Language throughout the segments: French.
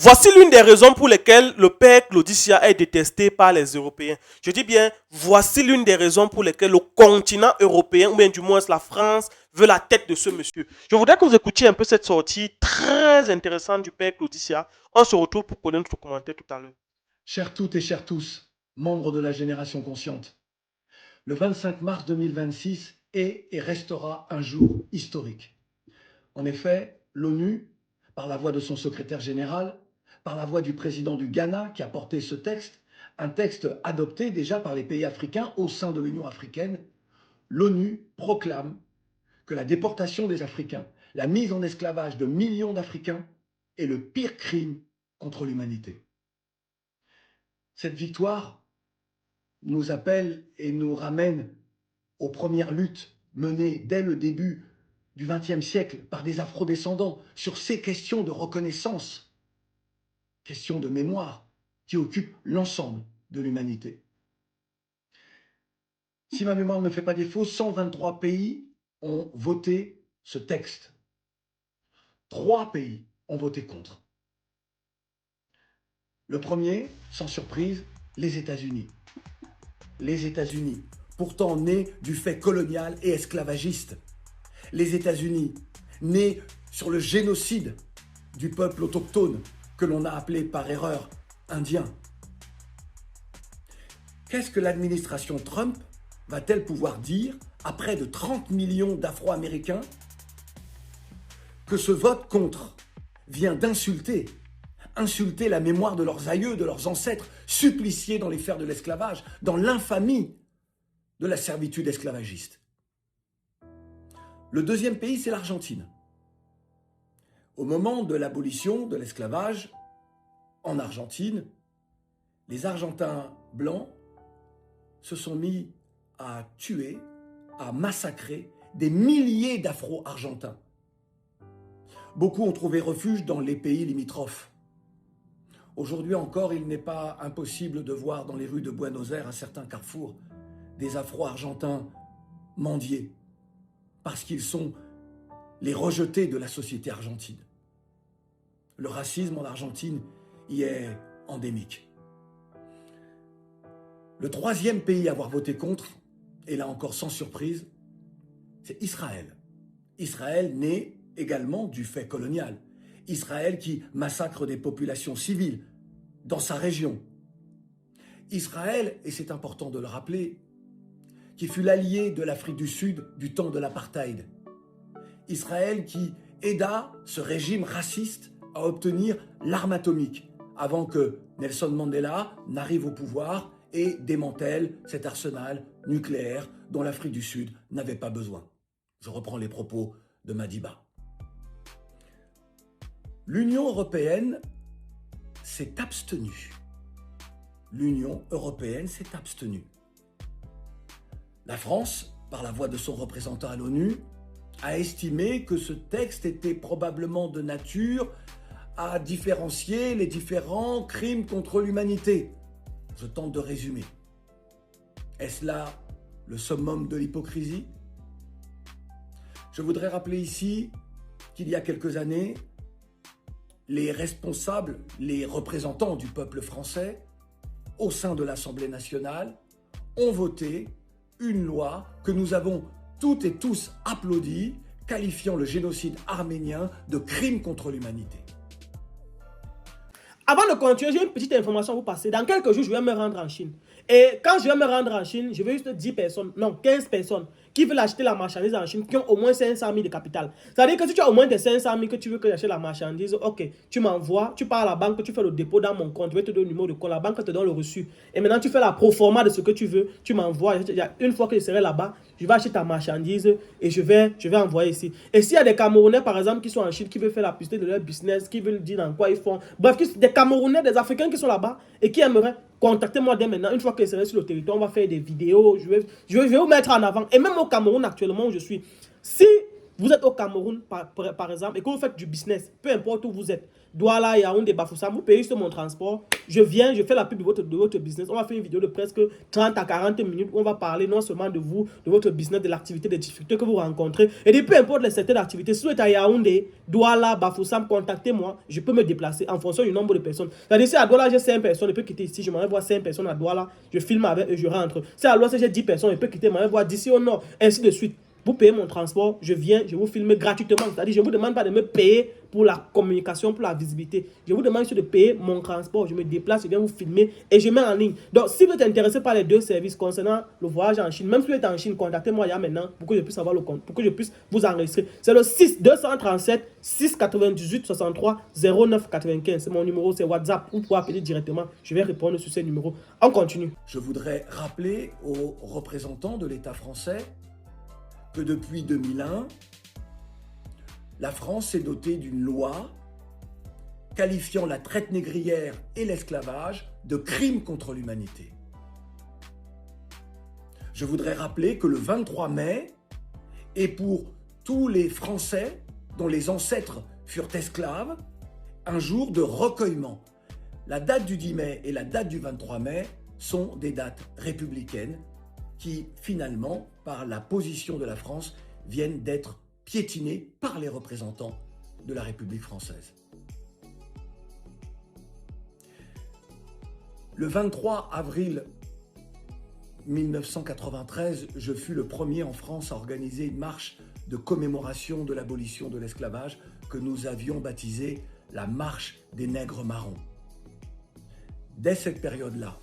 Voici l'une des raisons pour lesquelles le père Claudiccia est détesté par les Européens. Je dis bien, voici l'une des raisons pour lesquelles le continent européen, ou bien du moins la France, veut la tête de ce monsieur. Je voudrais que vous écoutiez un peu cette sortie très intéressante du père Claudiccia. On se retrouve pour connaître notre commentaire tout à l'heure. Chers toutes et chers tous, membres de la génération consciente, le 25 mars 2026 est et restera un jour historique. En effet, l'ONU, par la voix de son secrétaire général, par la voix du président du Ghana qui a porté ce texte, un texte adopté déjà par les pays africains au sein de l'Union africaine, l'ONU proclame que la déportation des Africains, la mise en esclavage de millions d'Africains est le pire crime contre l'humanité. Cette victoire nous appelle et nous ramène aux premières luttes menées dès le début du XXe siècle par des afrodescendants sur ces questions de reconnaissance, questions de mémoire qui occupent l'ensemble de l'humanité. Si ma mémoire ne me fait pas défaut, 123 pays ont voté ce texte. 3 pays ont voté contre. Le premier, sans surprise, les États-Unis. Les États-Unis, pourtant nés du fait colonial et esclavagiste. Les États-Unis, nés sur le génocide du peuple autochtone que l'on a appelé par erreur indien. Qu'est-ce que l'administration Trump va-t-elle pouvoir dire à près de 30 millions d'Afro-Américains que ce vote contre vient d'insulter la mémoire de leurs aïeux, de leurs ancêtres, suppliciés dans les fers de l'esclavage, dans l'infamie de la servitude esclavagiste. Le deuxième pays, c'est l'Argentine. Au moment de l'abolition de l'esclavage en Argentine, les Argentins blancs se sont mis à tuer, à massacrer des milliers d'Afro-Argentins. Beaucoup ont trouvé refuge dans les pays limitrophes. Aujourd'hui encore, il n'est pas impossible de voir dans les rues de Buenos Aires, à certains carrefours, des Afro-Argentins mendier, parce qu'ils sont les rejetés de la société argentine. Le racisme en Argentine y est endémique. Le troisième pays à avoir voté contre, et là encore sans surprise, c'est Israël. Israël né également du fait colonial. Israël qui massacre des populations civiles dans sa région. Israël, et c'est important de le rappeler, qui fut l'allié de l'Afrique du Sud du temps de l'apartheid. Israël qui aida ce régime raciste à obtenir l'arme atomique avant que Nelson Mandela n'arrive au pouvoir et démantèle cet arsenal nucléaire dont l'Afrique du Sud n'avait pas besoin. Je reprends les propos de Madiba. L'Union européenne s'est abstenue. L'Union européenne s'est abstenue. La France, par la voix de son représentant à l'ONU, a estimé que ce texte était probablement de nature à différencier les différents crimes contre l'humanité. Je tente de résumer. Est-ce là le summum de l'hypocrisie? Je voudrais rappeler ici qu'il y a quelques années, les responsables, les représentants du peuple français, au sein de l'Assemblée nationale, ont voté une loi que nous avons toutes et tous applaudie, qualifiant le génocide arménien de crime contre l'humanité. Avant de continuer, j'ai une petite information à vous passer. Dans quelques jours, je vais me rendre en Chine. Et quand je vais me rendre en Chine, je vais juste 10 personnes, non, 15 personnes qui veulent acheter la marchandise en Chine, qui ont au moins 500 000 de capital. C'est-à-dire que si tu as au moins des 500 000 que tu veux que j'achète la marchandise, ok, tu m'envoies, tu pars à la banque, tu fais le dépôt dans mon compte, je vais te donner le numéro de compte, la banque te donne le reçu. Et maintenant, tu fais la proforma de ce que tu veux, tu m'envoies. Une fois que je serai là-bas, je vais acheter ta marchandise et je vais envoyer ici. Et s'il y a des Camerounais, par exemple, qui sont en Chine, qui veulent faire la publicité de leur business, qui veulent dire dans quoi ils font, bref, des Camerounais, des Africains qui sont là-bas et qui aimeraient, contactez-moi dès maintenant. Une fois que je serai sur le territoire, on va faire des vidéos. Je vais vous mettre en avant. Et même au Cameroun actuellement où je suis, si vous êtes au Cameroun, par exemple, et que vous faites du business, peu importe où vous êtes, Douala, Yaoundé, Bafoussam, vous payez juste mon transport, je viens, je fais la pub de votre business, on va faire une vidéo de presque 30 à 40 minutes où on va parler non seulement de vous, de votre business, de l'activité, des difficultés que vous rencontrez, et de peu importe les secteurs d'activité, si vous êtes à Yaoundé, Douala, Bafoussam, contactez-moi, je peux me déplacer en fonction du nombre de personnes. C'est-à-dire, si à Douala j'ai 5 personnes, je peux quitter ici, je m'en vais voir 5 personnes à Douala, je filme avec eux, je rentre. Si à l'ouest j'ai 10 personnes, je peux quitter, je m'en vais voir d'ici au nord, ainsi de suite. Vous payez mon transport, je viens, je vous filme gratuitement. C'est-à-dire, je ne vous demande pas de me payer pour la communication, pour la visibilité. Je vous demande juste de payer mon transport. Je me déplace, je viens vous filmer et je mets en ligne. Donc, si vous êtes intéressé par les deux services concernant le voyage en Chine, même si vous êtes en Chine, contactez-moi là maintenant pour que je puisse avoir le compte, pour que je puisse vous enregistrer. C'est le 6 237 698 63 09 95. C'est mon numéro, c'est WhatsApp. Vous pouvez appeler directement. Je vais répondre sur ces numéros. On continue. Je voudrais rappeler aux représentants de l'État français que depuis 2001, la France s'est dotée d'une loi qualifiant la traite négrière et l'esclavage de crimes contre l'humanité. Je voudrais rappeler que le 23 mai est pour tous les Français dont les ancêtres furent esclaves un jour de recueillement. La date du 10 mai et la date du 23 mai sont des dates républicaines qui, finalement, par la position de la France, viennent d'être piétinées par les représentants de la République française. Le 23 avril 1993, je fus le premier en France à organiser une marche de commémoration de l'abolition de l'esclavage que nous avions baptisée la marche des nègres marrons. Dès cette période-là,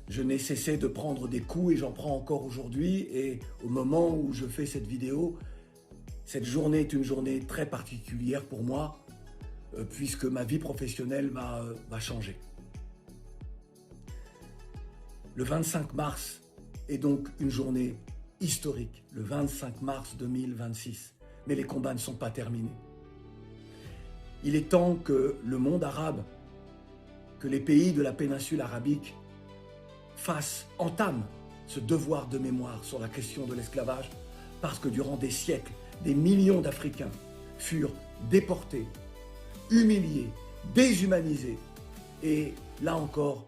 je n'ai cessé de prendre des coups et j'en prends encore aujourd'hui. Et au moment où je fais cette vidéo, cette journée est une journée très particulière pour moi puisque ma vie professionnelle va changer. Le 25 mars est donc une journée historique, le 25 mars 2026. Mais les combats ne sont pas terminés. Il est temps que le monde arabe, que les pays de la péninsule arabique entament ce devoir de mémoire sur la question de l'esclavage, parce que durant des siècles, des millions d'Africains furent déportés, humiliés, déshumanisés, et là encore,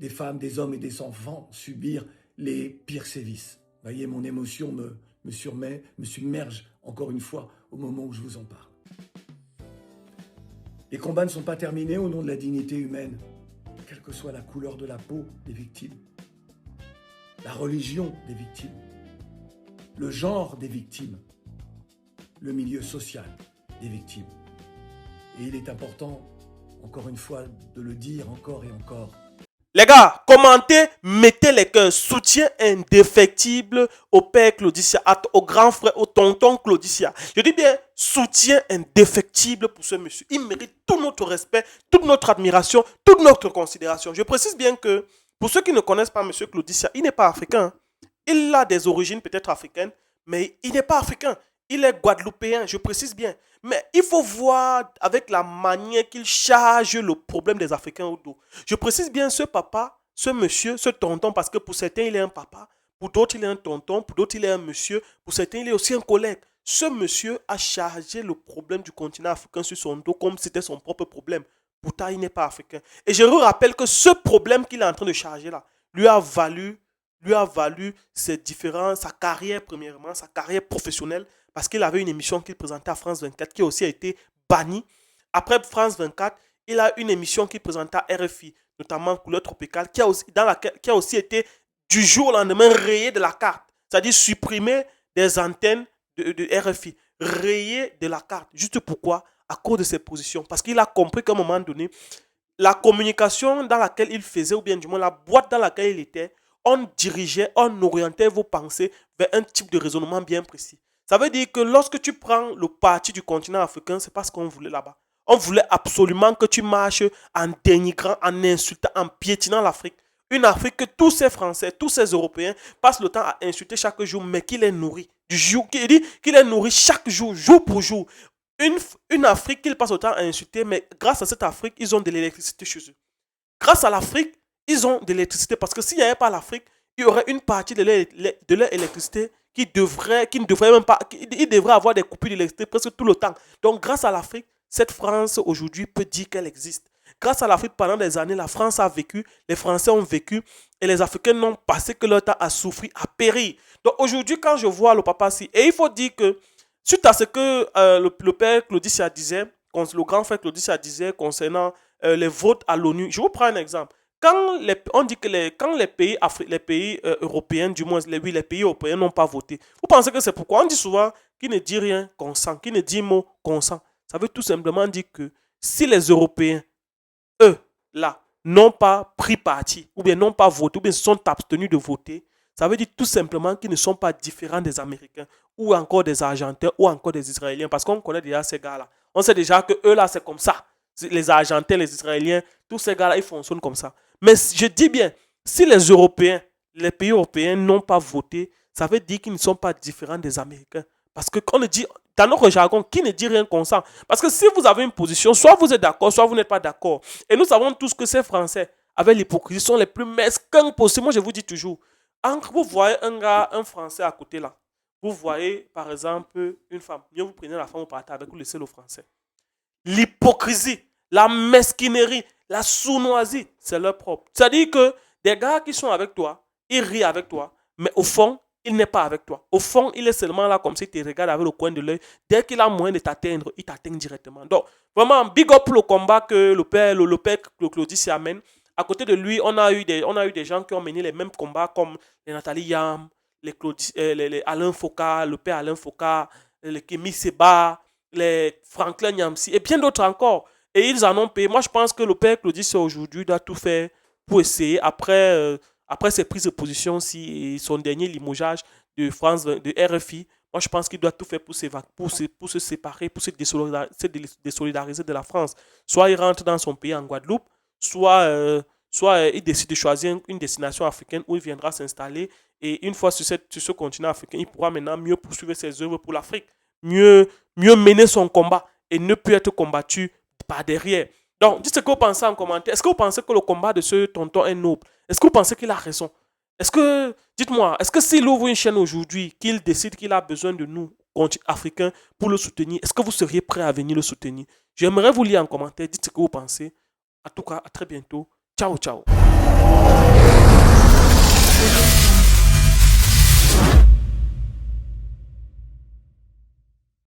des femmes, des hommes et des enfants subirent les pires sévices. Vous voyez, mon émotion me submerge encore une fois au moment où je vous en parle. Les combats ne sont pas terminés au nom de la dignité humaine, quelle que soit la couleur de la peau des victimes, la religion des victimes, le genre des victimes, le milieu social des victimes. Et il est important, encore une fois, de le dire encore et encore. Les gars, commentez, mettez les cœurs, soutien indéfectible au père Claudicia, au grand frère, au tonton Claudicia. Je dis bien soutien indéfectible pour ce monsieur. Il mérite tout notre respect, toute notre admiration, toute notre considération. Je précise bien que pour ceux qui ne connaissent pas monsieur Claudicia, il n'est pas africain. Il a des origines peut-être africaines, mais il n'est pas africain. Il est guadeloupéen, je précise bien. Mais il faut voir avec la manière qu'il charge le problème des Africains au dos. Je précise bien ce papa, ce monsieur, ce tonton, parce que pour certains, il est un papa, pour d'autres, il est un tonton, pour d'autres, il est un monsieur, pour certains, il est aussi un collègue. Ce monsieur a chargé le problème du continent africain sur son dos comme si c'était son propre problème. Pourtant, il n'est pas africain. Et je vous rappelle que ce problème qu'il est en train de charger là, lui a valu ses différents, sa carrière premièrement, sa carrière professionnelle, parce qu'il avait une émission qu'il présentait à France 24 qui a aussi été bannie. Après France 24, il a une émission qu'il présentait à RFI, notamment Couleur Tropicale, qui a aussi été du jour au lendemain rayée de la carte. C'est-à-dire supprimée des antennes de RFI, rayée de la carte. Juste pourquoi? À cause de ses positions. Parce qu'il a compris qu'à un moment donné, la communication dans laquelle il faisait, ou bien du moins la boîte dans laquelle il était, on dirigeait, on orientait vos pensées vers un type de raisonnement bien précis. Ça veut dire que lorsque tu prends le parti du continent africain, c'est pas ce qu'on voulait là-bas. On voulait absolument que tu marches en dénigrant, en insultant, en piétinant l'Afrique. Une Afrique que tous ces Français, tous ces Européens passent le temps à insulter chaque jour, mais qu'il est nourri. Il dit qu'il est nourri chaque jour, jour pour jour. Une Afrique qu'ils passent le temps à insulter, mais grâce à cette Afrique, ils ont de l'électricité chez eux. Grâce à l'Afrique, ils ont de l'électricité, parce que s'il n'y avait pas l'Afrique, il y aurait une partie de leur électricité qui ne devrait même pas, il devrait avoir des coupures d'électricité presque tout le temps. Donc, grâce à l'Afrique, cette France aujourd'hui peut dire qu'elle existe. Grâce à l'Afrique, pendant des années, la France a vécu, les Français ont vécu et les Africains n'ont passé que leur temps à souffrir, à périr. Donc aujourd'hui, quand je vois le papa si, et il faut dire que, suite à ce que le père Claudicia disait, le grand frère Claudicia disait concernant les votes à l'ONU, je vous prends un exemple. On dit que quand les pays européens, du moins les pays européens n'ont pas voté, vous pensez que c'est pourquoi? On dit souvent qui ne dit rien consent, qui ne dit mot consent. Ça veut tout simplement dire que si les Européens, eux, là, n'ont pas pris parti, ou bien n'ont pas voté, ou bien sont abstenus de voter, ça veut dire tout simplement qu'ils ne sont pas différents des Américains, ou encore des Argentins, ou encore des Israéliens, parce qu'on connaît déjà ces gars-là. On sait déjà que eux là, c'est comme ça. Les Argentins, les Israéliens, tous ces gars-là, ils fonctionnent comme ça. Mais je dis bien, si les Européens, les pays européens n'ont pas voté, ça veut dire qu'ils ne sont pas différents des Américains. Parce que quand on dit, dans notre jargon, qui ne dit rien consent. Parce que si vous avez une position, soit vous êtes d'accord, soit vous n'êtes pas d'accord. Et nous savons tous que ces Français, avec l'hypocrisie, sont les plus mesquins possibles. Moi, je vous dis toujours, vous voyez un gars, un Français à côté là. Vous voyez, par exemple, une femme. Mieux vous prenez la femme, vous partez avec, vous laissez le Français. L'hypocrisie, la mesquinerie, la sournoisie, c'est leur propre. C'est-à-dire que des gars qui sont avec toi, ils rient avec toi, mais au fond, il n'est pas avec toi. Au fond, il est seulement là comme si tu regardes avec le coin de l'œil. Dès qu'il a moyen de t'atteindre, il t'atteint directement. Donc, vraiment, big up pour le combat que le père Claudie amène. À côté de lui, on a eu des gens qui ont mené les mêmes combats comme les Nathalie Yam, les Alain Foka, le père Alain Foka, les Kémy Seba, les Franklin Nyamsi et bien d'autres encore. Et ils en ont payé. Moi, je pense que le père Claudie aujourd'hui doit tout faire pour essayer, après ses prises de position et son dernier limogeage de RFI, moi je pense qu'il doit tout faire pour se séparer, pour se désolidariser de la France. Soit il rentre dans son pays en Guadeloupe, soit il décide de choisir une destination africaine où il viendra s'installer. Et une fois sur ce continent africain, il pourra maintenant mieux poursuivre ses œuvres pour l'Afrique, mieux mener son combat et ne plus être combattu par derrière. Donc, dites ce que vous pensez en commentaire. Est-ce que vous pensez que le combat de ce tonton est noble? Est-ce que vous pensez qu'il a raison? Dites-moi, est-ce que s'il ouvre une chaîne aujourd'hui, qu'il décide qu'il a besoin de nous, Africains, pour le soutenir, est-ce que vous seriez prêt à venir le soutenir? J'aimerais vous lire en commentaire. Dites ce que vous pensez. En tout cas, à très bientôt. Ciao, ciao.